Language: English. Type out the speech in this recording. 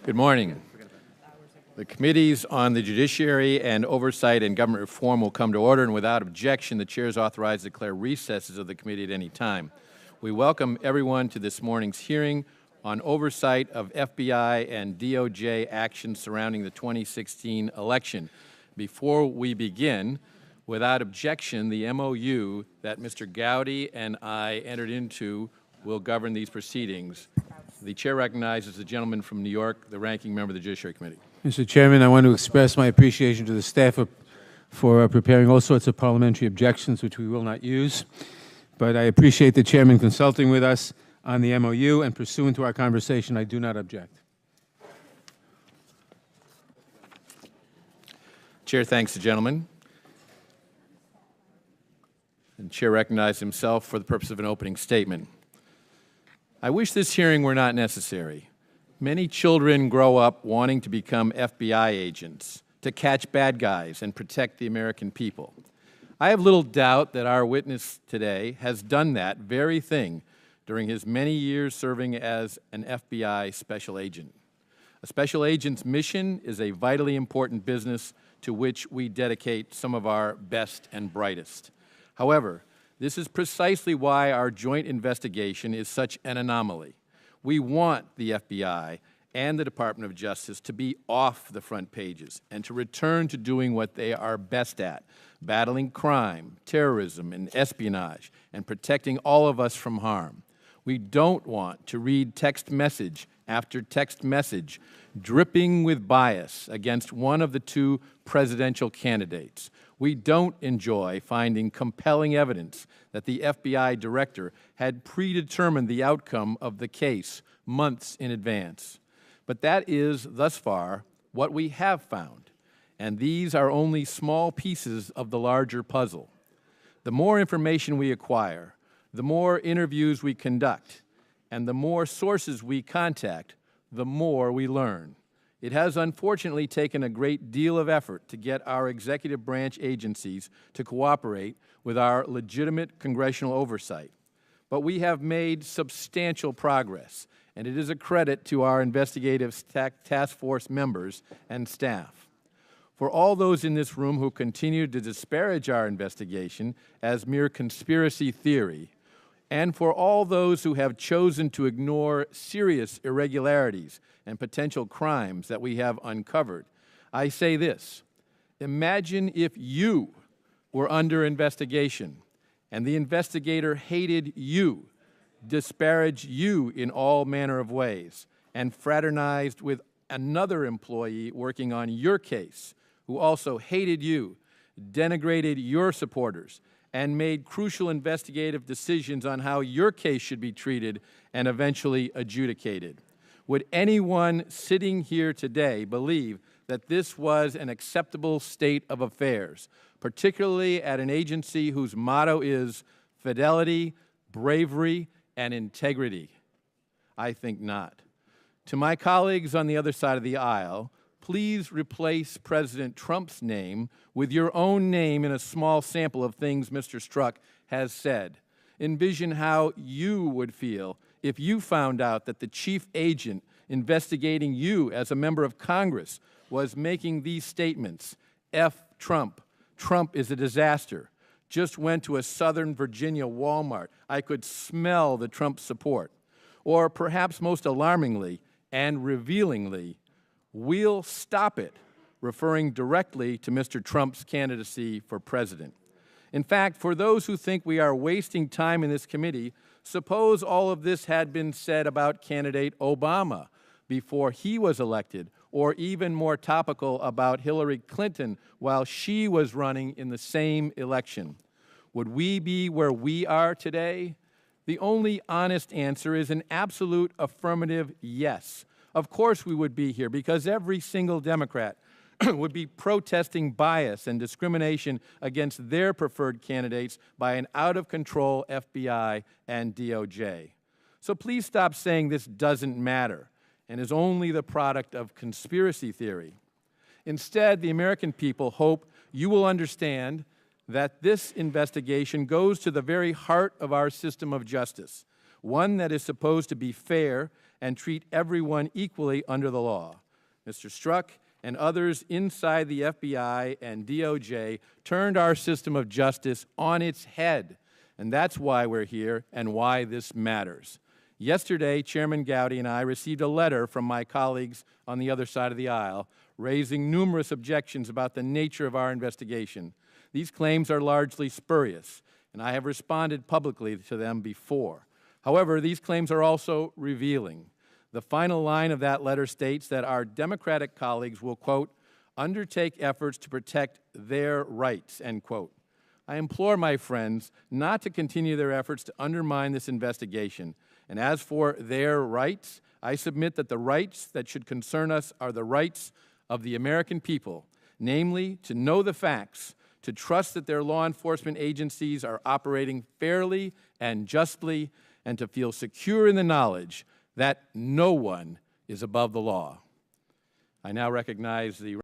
Good morning. The committees on the Judiciary and Oversight and Government Reform will come to order, and without objection, the chair is authorized to declare recesses of the committee at any time. We welcome everyone to this morning's hearing on oversight of FBI and DOJ actions surrounding the 2016 election. Before we begin, without objection, the MOU that Mr. Gowdy and I entered into will govern these proceedings. The chair recognizes the gentleman from New York, the ranking member of the Judiciary Committee. Mr. Chairman, I want to express my appreciation to the staff for preparing all sorts of parliamentary objections, which we will not use. But I appreciate the chairman consulting with us on the MOU, and pursuant to our conversation, I do not object. Chair thanks the gentleman. And chair recognizes himself for the purpose of an opening statement. I wish this hearing were not necessary. Many children grow up wanting to become FBI agents, to catch bad guys and protect the American people. I have little doubt that our witness today has done that very thing during his many years serving as an FBI special agent. A special agent's mission is a vitally important business to which we dedicate some of our best and brightest. However, this is precisely why our joint investigation is such an anomaly. We want the FBI and the Department of Justice to be off the front pages and to return to doing what they are best at, battling crime, terrorism, and espionage, and protecting all of us from harm. We don't want to read text message after text message dripping with bias against one of the two presidential candidates. We don't enjoy finding compelling evidence that the FBI director had predetermined the outcome of the case months in advance. But that is, thus far, what we have found, and these are only small pieces of the larger puzzle. The more information we acquire, the more interviews we conduct, and the more sources we contact, the more we learn. It has unfortunately taken a great deal of effort to get our executive branch agencies to cooperate with our legitimate congressional oversight. But we have made substantial progress, and it is a credit to our investigative task force members and staff. For all those in this room who continue to disparage our investigation as mere conspiracy theory, and for all those who have chosen to ignore serious irregularities and potential crimes that we have uncovered, I say this: imagine if you were under investigation and the investigator hated you, disparaged you in all manner of ways, and fraternized with another employee working on your case who also hated you, denigrated your supporters, and made crucial investigative decisions on how your case should be treated and eventually adjudicated. Would anyone sitting here today believe that this was an acceptable state of affairs, particularly at an agency whose motto is fidelity, bravery, and integrity? I think not. To my colleagues on the other side of the aisle, please replace President Trump's name with your own name in a small sample of things Mr. Strzok has said. Envision how you would feel if you found out that the chief agent investigating you as a member of Congress was making these statements: F Trump, Trump is a disaster, just went to a Southern Virginia Walmart, I could smell the Trump support. Or perhaps most alarmingly and revealingly, we'll stop it, referring directly to Mr. Trump's candidacy for president. In fact, for those who think we are wasting time in this committee, suppose all of this had been said about candidate Obama before he was elected, or even more topical about Hillary Clinton while she was running in the same election. Would we be where we are today? The only honest answer is an absolute affirmative yes. Of course we would be here, because every single Democrat would be protesting bias and discrimination against their preferred candidates by an out-of-control FBI and DOJ. So please stop saying this doesn't matter and is only the product of conspiracy theory. Instead, the American people hope you will understand that this investigation goes to the very heart of our system of justice, one that is supposed to be fair and treat everyone equally under the law. Mr. Strzok and others inside the FBI and DOJ turned our system of justice on its head, and that's why we're here and why this matters. Yesterday, Chairman Gowdy and I received a letter from my colleagues on the other side of the aisle raising numerous objections about the nature of our investigation. These claims are largely spurious, and I have responded publicly to them before. However, these claims are also revealing. The final line of that letter states that our Democratic colleagues will, quote, undertake efforts to protect their rights, end quote. I implore my friends not to continue their efforts to undermine this investigation. And as for their rights, I submit that the rights that should concern us are the rights of the American people, namely to know the facts, to trust that their law enforcement agencies are operating fairly and justly, and to feel secure in the knowledge that no one is above the law. I now recognize the